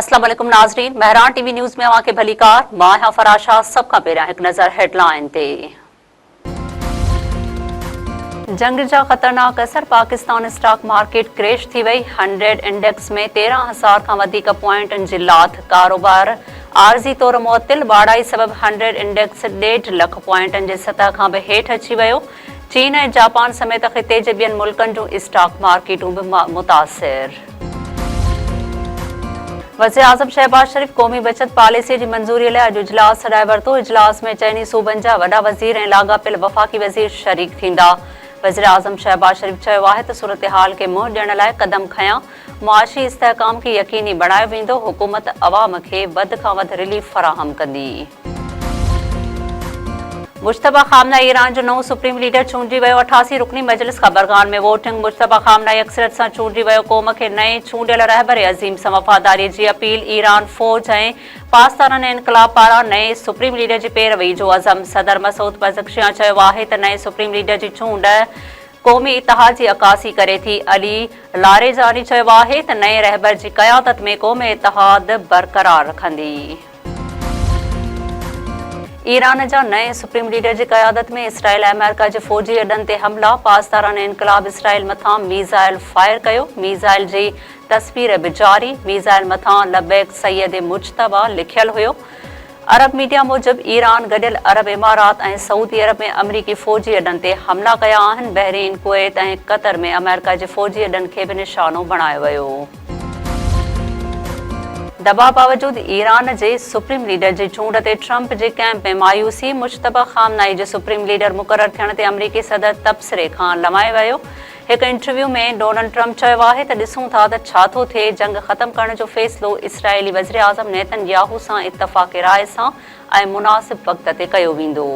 अस्सलाम वालेकुम नाज़रीन, महरान टीवी न्यूज़ में अवां खे भली कार। मां आहियां फराशा। सब खां पहिरियां हिकु नज़र हेडलाइन ते। जंग जा ख़तरनाक असर, पाकिस्तान स्टॉक मार्केट क्रैश थी वई। 100 इंडेक्स में 13,000 खां वधीक पॉइंटनि जी लाथ, कारोबार आरज़ी तौर मुअत्तिल। बाड़ाई सबब 100 इंडेक्स 1.5 लख पॉइंटनि जे सतह खां बि हेठि अची वियो। चीन ऐं जापान समेत ख़िते जे ॿियनि मुल्कनि जूं स्टॉक मार्केटूं बि मुतासिर। वज़ीर आज़म शहबाज शरीफ़ क़ौमी बचत पॉलिसीअ जी मंज़ूरीअ लाइ अॼु इजलास छॾाए वरितो। इजलास में चइनी सूबनि जा वॾा वज़ीर ऐं लाॻापियल वफ़ाक़ी वज़ीर शरीक थींदा। वज़ीर आज़म शहबाज शरीफ़ चयो आहे त सूरतहाल खे मुंहुं ॾियण लाइ क़दम खयां। मुआशी इस्तेहकाम खे यक़ीनी बणायो वेंदो। हुकूमत अवाम खे वधि खां वधि रिलीफ फ़राहम कंदी। मुश्तबा खामनाई ईरान जो नओं सुप्रीम लीडर चूंडिजी वियो। 88 रुकनी मजलिस ख़बरगान में वोटिंग। मुश्तबा खामनाई अक्सरियत सां चूंडिजी वियो। क़ौम खे नए चूंडियल रहबर अज़ीम सां वफ़ादारीअ जी अपील। ईरान फ़ौज ऐं पासदारन इनक़लाब पारां नए सुप्रीम लीडर जी पैरवी जो अज़म। सदर मसूद पज़क्शियां चयो आहे त नए सुप्रीम लीडर जी चूंड क़ौमी इतिहाद जी अकासी करे थी। अली लारेजानी चयो आहे त नए रहबर जी क़यादत में क़ौमी इतिहाद बरक़रार रखंदी। ईरान जा नए सुप्रीम लीडर जी क़यादत में इसराइल ऐं अमेरिका जे फ़ौजी अॾनि ते हमला। पासदारन इनक़लाब इसराइल मथां मीज़ाइल फायर कयो। मीज़ाइल जी तस्वीर बि जारी। मीज़ाइल मथां लबैक सैयद मुज्तबा लिखियल हुयो। अरब मीडिया मूजिब ईरान गॾियल अरब इमारात ऐं सऊदी अरब में अमरीकी फ़ौजी अॾनि ते हमला कया आहिनि। बहरीन, कुवैत ऐं क़तर में अमेरिका जे फ़ौजी अॾनि खे बि निशानो बणायो वियो। दॿा बावजूद ईरान जे सुप्रीम लीडर जी चूंड ते ट्रंप जे कैंप में मायूसी। मुश्तबा खामनाई जे सुप्रीम लीडर मुक़ररु थियण ते अमरीकी सदर तबसरे खां लमाए वियो। हिकु इंटरव्यू में डोनाल्ड ट्रंप चयो आहे त ॾिसूं था त छा थो थिए। जंग ख़तमु करण जो फ़ैसिलो इसराइली वज़ीर आज़म नेतन्याहू सां इत्तफ़ाक़ राय सां ऐं मुनासिब वक़्त ते कयो वेंदो।